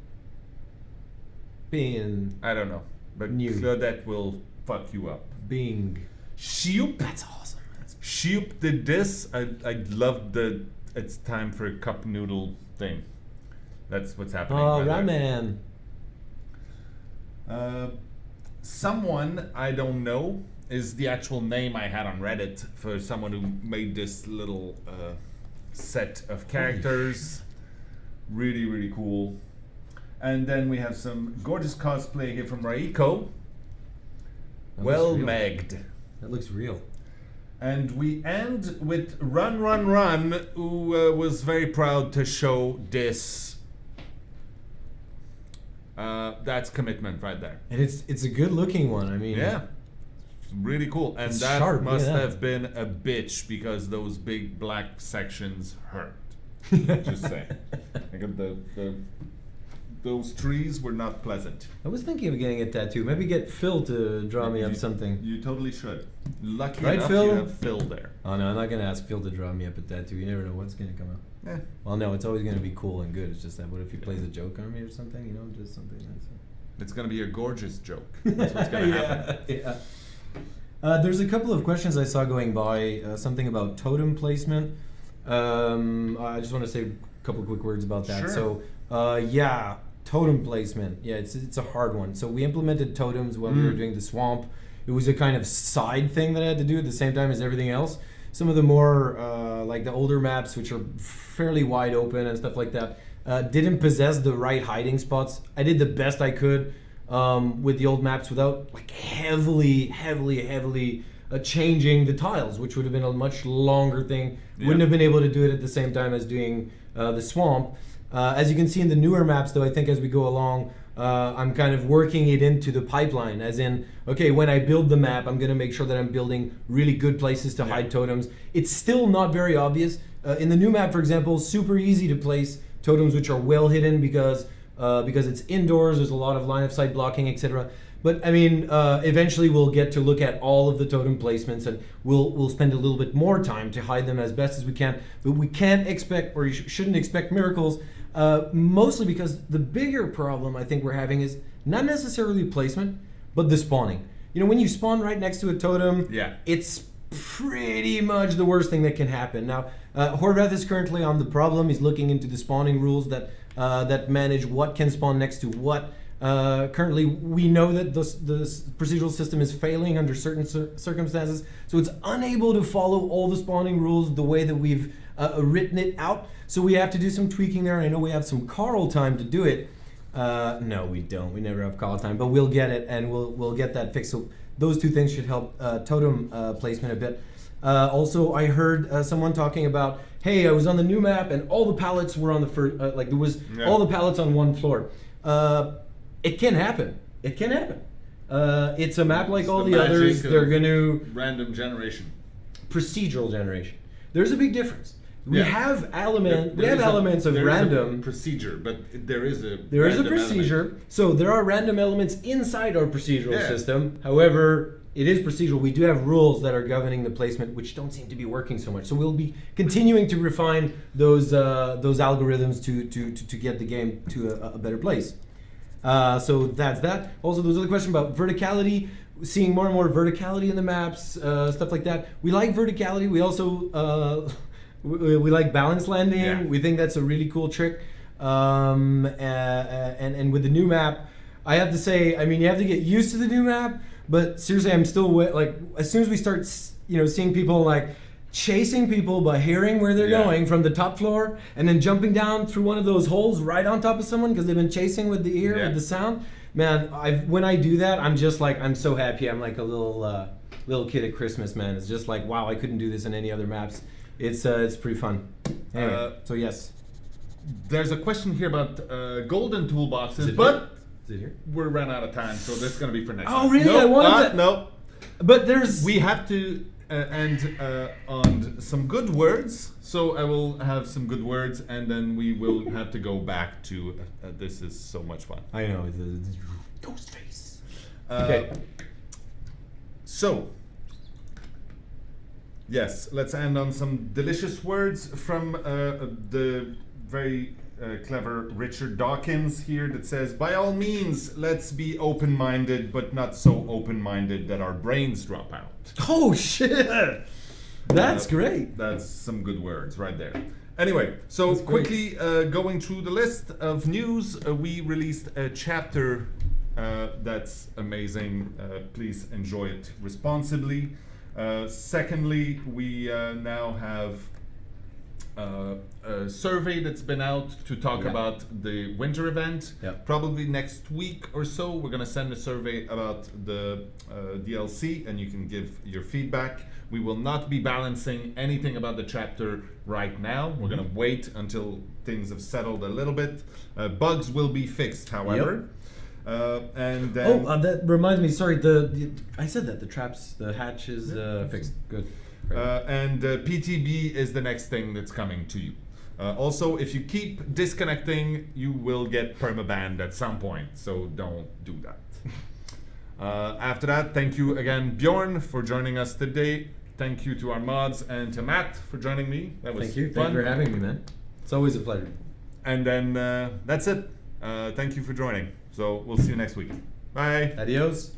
D: being.
A: I don't know, but
D: new.
A: Claudette will fuck you up.
D: Being.
A: Shoop.
D: That's awesome.
A: Shoop did this. I loved the it's time for a cup noodle thing. That's what's happening.
D: Oh, ramen.
A: Someone I don't know is the actual name I had on Reddit for someone who made this little set of characters. Really, really cool. And then we have some gorgeous cosplay here from Raiko. Well megged.
D: That looks real.
A: And we end with Run, who was very proud to show this. That's commitment right there.
D: And it's a good looking one. I mean,
A: yeah, really cool. And
D: it's
A: that
D: sharp,
A: must have been a bitch because those big black sections hurt. Just saying. I got those trees were not pleasant.
D: I was thinking of getting a tattoo. Maybe get Phil to draw me up something.
A: You totally should. Lucky
D: right,
A: enough
D: Phil?
A: you have Phil there.
D: Oh no, I'm not gonna ask Phil to draw me up a tattoo. You never know what's gonna come out.
A: Yeah.
D: Well, no, it's always gonna be cool and good. It's just that what if he plays a joke on me or something? You know, just something that's.
A: It's gonna be a gorgeous joke. That's what's gonna happen.
D: Yeah. There's a couple of questions I saw going by. Something about totem placement. I just want to say a couple quick words about that.
A: Sure.
D: So, yeah, totem placement. Yeah, it's a hard one. So we implemented totems when we were doing the swamp. It was a kind of side thing that I had to do at the same time as everything else. some of the more like the older maps, which are fairly wide open and stuff like that, didn't possess the right hiding spots. I did the best I could with the old maps without like heavily changing the tiles, which would have been a much longer thing. Wouldn't have been able to do it at the same time as doing the swamp. As you can see in the newer maps, though, I think as we go along, I'm kind of working it into the pipeline, as in, okay, when I build the map, I'm going to make sure that I'm building really good places to hide totems. It's still not very obvious. In the new map, for example, super easy to place totems which are well hidden because it's indoors, there's a lot of line of sight blocking, etc. But I mean, eventually we'll get to look at all of the totem placements, and we'll spend a little bit more time to hide them as best as we can. But we can't expect, or you shouldn't expect miracles, mostly because the bigger problem I think we're having is not necessarily placement, but the spawning. You know, when you spawn right next to a totem, it's pretty much the worst thing that can happen. Now, Horvath is currently on the problem. He's looking into the spawning rules that manage what can spawn next to what. Currently, we know that the procedural system is failing under certain circumstances, so it's unable to follow all the spawning rules the way that we've written it out. So we have to do some tweaking there. I know we have some Carl time to do it. No, we don't. We never have Carl time, but we'll get it, and we'll get that fixed. So those two things should help totem placement a bit. Also, I heard someone talking about, hey, I was on the new map and all the pallets were on the first, like there was all the pallets on one floor. It can happen. It can happen. It's a map like all the others. They're going to
A: random generation,
D: procedural generation. There's a big difference. We have elements of random
A: procedure, but there is a
D: procedure.
A: Element.
D: So there are random elements inside our procedural system. However, it is procedural. We do have rules that are governing the placement, which don't seem to be working so much. So we'll be continuing to refine those algorithms to get the game to a better place. So that's that. Also, there was another question about verticality. Seeing more and more verticality in the maps, stuff like that. We like verticality. We also we like balance landing.
A: Yeah.
D: We think that's a really cool trick. And with the new map, I have to say, I mean, you have to get used to the new map. But seriously, I'm still like, as soon as we start, seeing people like chasing people by hearing where they're going from the top floor and then jumping down through one of those holes right on top of someone because they've been chasing with the ear, with the sound. Man, when I do that, I'm just like, I'm so happy. I'm like a little kid at Christmas, man. It's just like, wow, I couldn't do this in any other maps. It's pretty fun. Anyway, so yes.
A: There's a question here about golden toolboxes,
D: Is it here?
A: We're ran out of time, so this is going to be for next time.
D: Oh, really? I wanted to...
A: No.
D: But
A: we have to end on some good words, so I will have some good words, and then we will have to go back to this is so much fun.
D: I know. Ghost face.
A: Okay. So, yes, let's end on some delicious words from the very clever Richard Dawkins here that says, by all means, let's be open-minded, but not so open-minded that our brains drop out.
D: Oh, shit! That's great.
A: That's some good words right there. Anyway, so quickly going through the list of news, we released a chapter that's amazing. Please enjoy it responsibly. Secondly, we now have a survey that's been out to talk about the winter event. Probably next week or so, we're going to send a survey about the DLC, and you can give your feedback. We will not be balancing anything about the chapter right now. We're going to wait until things have settled a little bit. Bugs will be fixed, however. And then
D: that reminds me. Sorry, I said that the hatch is fixed. Good.
A: And PTB is the next thing that's coming to you. Also, if you keep disconnecting, you will get permabanned at some point, so don't do that. After that, thank you again, Bjorn, for joining us today. Thank you to our mods and to Matt for joining me. That was fun.
D: Thank you for having me, man. It's always a pleasure.
A: And then that's it. Thank you for joining. So we'll see you next week. Bye.
D: Adios.